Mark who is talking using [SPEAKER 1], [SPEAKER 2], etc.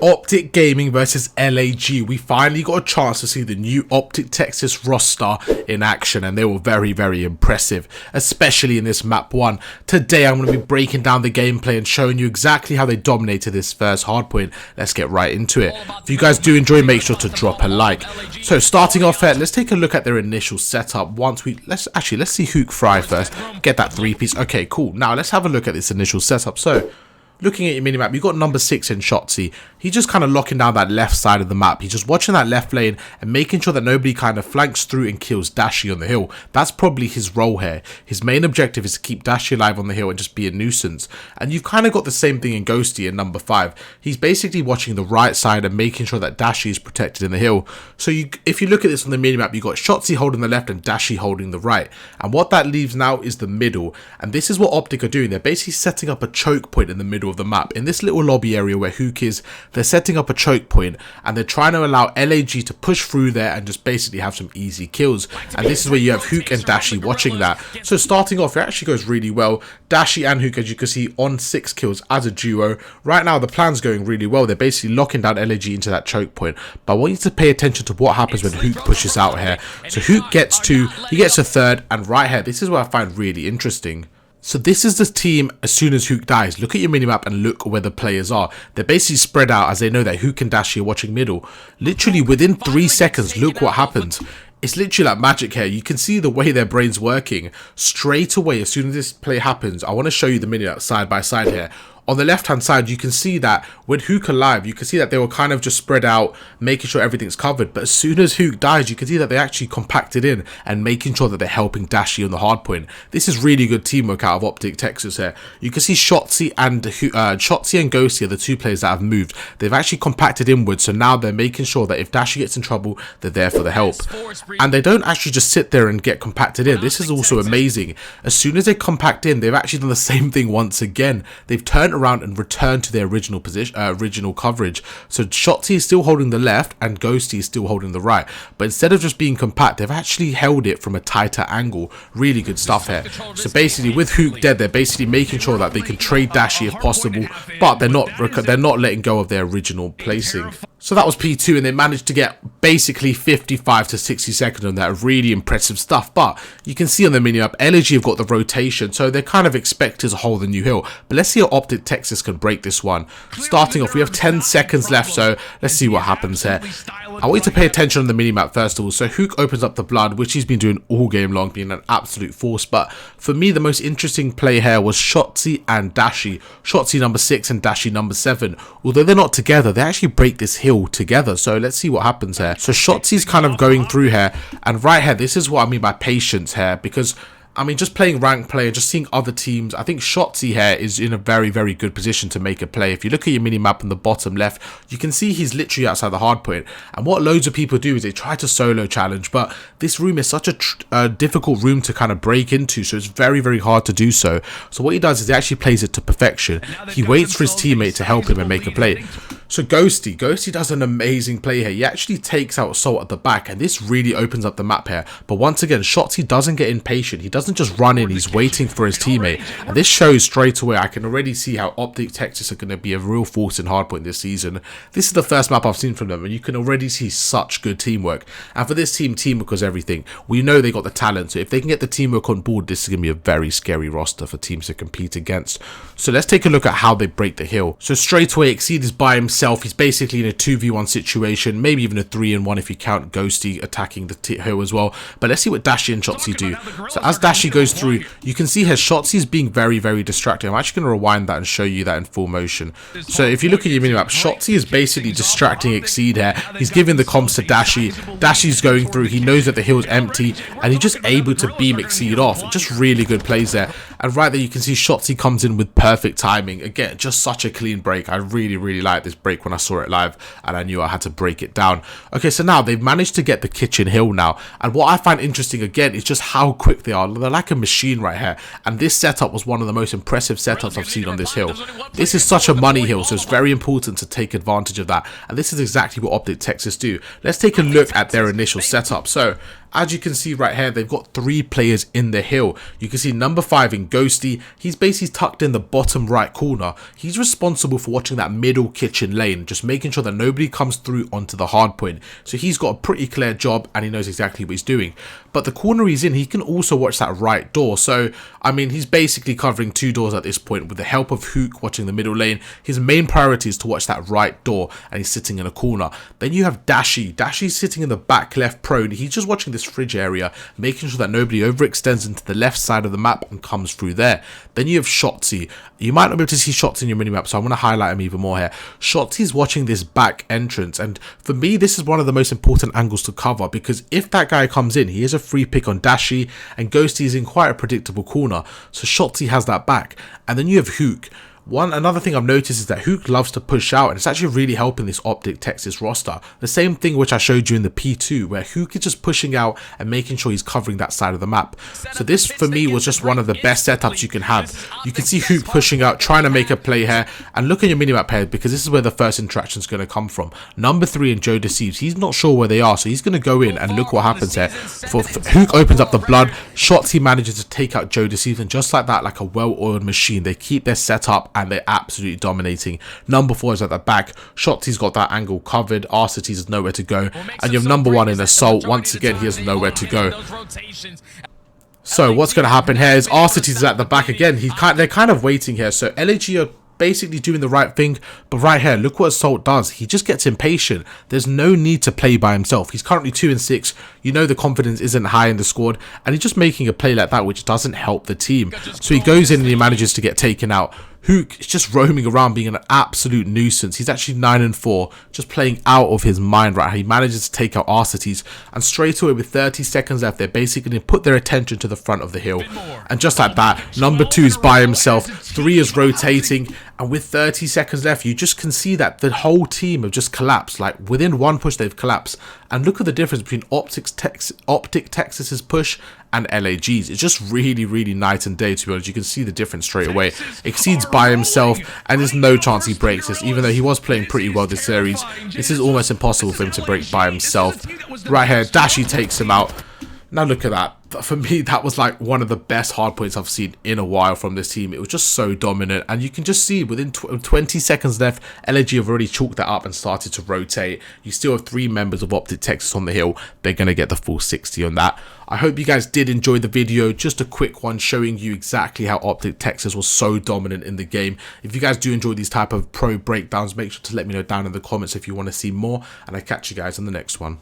[SPEAKER 1] Optic Gaming versus LAG. We finally got a chance to see the new Optic Texas roster in action, and they were very, very impressive, especially in this map 1. Today I'm going to be breaking down the gameplay and showing you exactly how they dominated this first hardpoint. Let's get right into it. If you guys do enjoy, make sure to drop a like. So starting off here, let's take a look at their initial setup. Let's see Hook fry first. Get that 3-piece. Okay, cool. Now let's have a look at this initial setup. So looking at your minimap, you've got number 6 in Shotzi. He's just kind of locking down that left side of the map. He's just watching that left lane and making sure that nobody kind of flanks through and kills Dashi on the hill. That's probably his role here. His main objective is to keep Dashi alive on the hill and just be a nuisance. And you've kind of got the same thing in Ghosty in number 5. He's basically watching the right side and making sure that Dashi is protected in the hill. So if you look at this on the minimap, you've got Shotzi holding the left and Dashi holding the right. And what that leaves now is the middle. And this is what Optic are doing. They're basically setting up a choke point in the middle of the map. In this little lobby area where Hook is, they're setting up a choke point and they're trying to allow LAG to push through there and just basically have some easy kills. And this is where you have Hook and Dashi watching that. So starting off, it actually goes really well. Dashi and Hook, as you can see, on 6 kills as a duo. Right now the plan's going really well. They're basically locking down LAG into that choke point. But I want you to pay attention to what happens when Hook pushes out here. So Hook gets 2, he gets a 3rd, and right here, this is what I find really interesting. So this is the team as soon as Hook dies. Look at your minimap and look where the players are. They're basically spread out as they know that Hook and Dashi are watching middle. Literally within 3 seconds, look what happens. It's literally like magic here. You can see the way their brain's working. Straight away, as soon as this play happens, I want to show you the minimap side by side here. On the left hand side, you can see that when Hook alive, you can see that they were kind of just spread out, making sure everything's covered. But as soon as Hook dies, you can see that they actually compacted in and making sure that they're helping Dashi on the hard point. This is really good teamwork out of Optic Texas here. You can see Shotzi and Ghosty are the 2 players that have moved. They've actually compacted inwards, so now they're making sure that if Dashi gets in trouble, they're there for the help. And they don't actually just sit there and get compacted in. This is also amazing. As soon as they compact in, they've actually done the same thing once again. They've turned around and return to their original position, original coverage. So Shotzi is still holding the left and Ghosty is still holding the right, but instead of just being compact, they've actually held it from a tighter angle. Really good stuff here. So basically with Hook dead, they're basically making sure that they can trade Dashi if possible, but they're not letting go of their original placing. So that was P2, and they managed to get basically 55 to 60 seconds on that. Really impressive stuff. But you can see on the mini up, LG have got the rotation, so they're kind of expected to hold the new hill. But let's see how Optic Texas can break this one. Starting off, we have 10 seconds left, so let's see what happens here. I want you to pay attention on the minimap first of all. So Hook opens up the blood, which he's been doing all game long, being an absolute force. But for me, the most interesting play here was Shotzi and Dashi. Shotzi number 6 and Dashi number 7. Although they're not together, they actually break this hill together. So let's see what happens here. So Shotzi's kind of going through here, and right here, this is what I mean by patience here, because I mean, just playing rank play and just seeing other teams, I think Shotzi here is in a very, very good position to make a play. If you look at your mini-map on the bottom left, you can see he's literally outside the hard point. And what loads of people do is they try to solo challenge, but this room is such a difficult room to kind of break into, so it's very, very hard to do so. So what he does is he actually plays it to perfection. He waits for his teammate to help him and make a play. So Ghosty does an amazing play here. He actually takes out Salt at the back, and this really opens up the map here. But once again, Shotzi doesn't get impatient. He doesn't just run in, he's waiting for his teammate. And this shows straight away. I can already see how Optic Texas are going to be a real force in hardpoint this season. This is the first map I've seen from them, and you can already see such good teamwork. And for this team, teamwork was everything. We know they got the talent, so if they can get the teamwork on board, this is going to be a very scary roster for teams to compete against. So let's take a look at how they break the hill. So straight away, Exceed is by himself. He's basically in a 2v1 situation, maybe even a 3-in-1 if you count Ghosty attacking the hill as well. But let's see what Dashi and Shotzi do. So as Dashi goes through, you can see here Shotzi is being very, very distracting. I'm actually going to rewind that and show you that in full motion. So if you look at your minimap, Shotzi is basically distracting Exceed here. He's giving the comms to Dashi. Dashi's going through. He knows that the hill's empty, and he's just able to beam Exceed off. Just really good plays there. And right there, you can see Shotzi comes in with perfect timing. Again, just such a clean break. I really, really like this break when I saw it live, and I knew I had to break it down. Okay, so now they've managed to get the kitchen hill now, and what I find interesting again is just how quick they are. They're like a machine right here, and this setup was one of the most impressive setups I've seen on this hill. This is such a money hill, so it's very important to take advantage of that, and this is exactly what Optic Texas do. Let's take a look at their initial setup. So as you can see right here, they've got 3 players in the hill. You can see number 5 in Ghosty. He's basically tucked in the bottom right corner. He's responsible for watching that middle kitchen lane, just making sure that nobody comes through onto the hard point. So he's got a pretty clear job and he knows exactly what he's doing. But the corner he's in, he can also watch that right door. So, I mean, he's basically covering 2 doors at this point with the help of Hook watching the middle lane. His main priority is to watch that right door, and he's sitting in a corner. Then you have Dashi. Dashi's sitting in the back left prone. He's just watching this fridge area, making sure that nobody overextends into the left side of the map and comes through there. Then you have Shotzi. You might not be able to see Shotzi in your minimap, so I'm going to highlight him even more here. Shotzi's watching this back entrance, and for me, this is one of the most important angles to cover, because if that guy comes in, he is a free pick on Dashi, and Ghosty is in quite a predictable corner, so Shotzi has that back. And then you have Hook. Another thing I've noticed is that Hook loves to push out, and it's actually really helping this OPTIC Texas roster. The same thing which I showed you in the P2, where Hook is just pushing out and making sure he's covering that side of the map. So this for me was just one of the best setups you can have. You can see Hook pushing out, trying to make a play here, and look at your minimap here, because this is where the first interaction is going to come from. Number 3 in Joe Deceives, he's not sure where they are, so he's going to go in, and look what happens here. Hook opens up the blood, Shotzi manages to take out Joe Deceives, and just like that, like a well-oiled machine, they keep their setup and they're absolutely dominating. Number 4 is at the back. Shotzi's got that angle covered. Arcites has nowhere to go. And you have number 1 in Assault. Once again, he has nowhere to go. So what's going to happen here is Arcites is at the back again. They're kind of waiting here. So LAG are basically doing the right thing, but right here, look what Assault does. He just gets impatient. There's no need to play by himself. He's currently 2 and 6. You know the confidence isn't high in the squad, and he's just making a play like that, which doesn't help the team. So he goes in and he manages to get taken out. Hook is just roaming around being an absolute nuisance. He's actually 9 and 4, just playing out of his mind right. He manages to take out Arcites, and straight away with 30 seconds left, they're basically going to put their attention to the front of the hill. And just like that, number 2 is by himself, 3 is rotating, and with 30 seconds left, you just can see that the whole team have just collapsed. Like within one push, they've collapsed. And look at the difference between OPTIC Texas's push and LAG's. It's just really, really night and day, to be honest. You can see the difference straight away. Exceeds by himself, and there's no chance he breaks this. Even though he was playing pretty well this series, this is almost impossible for him to break by himself. Right here, Dashi takes him out. Now look at that. For me, that was like one of the best hard points I've seen in a while from this team. It was just so dominant, and you can just see within 20 seconds left, LAG have already chalked that up and started to rotate. You still have 3 members of OPTIC Texas on the hill. They're going to get the full 60 on that. I hope you guys did enjoy the video. Just a quick one showing you exactly how OPTIC Texas was so dominant in the game. If you guys do enjoy these type of pro breakdowns, make sure to let me know down in the comments if you want to see more, and I'll catch you guys in the next one.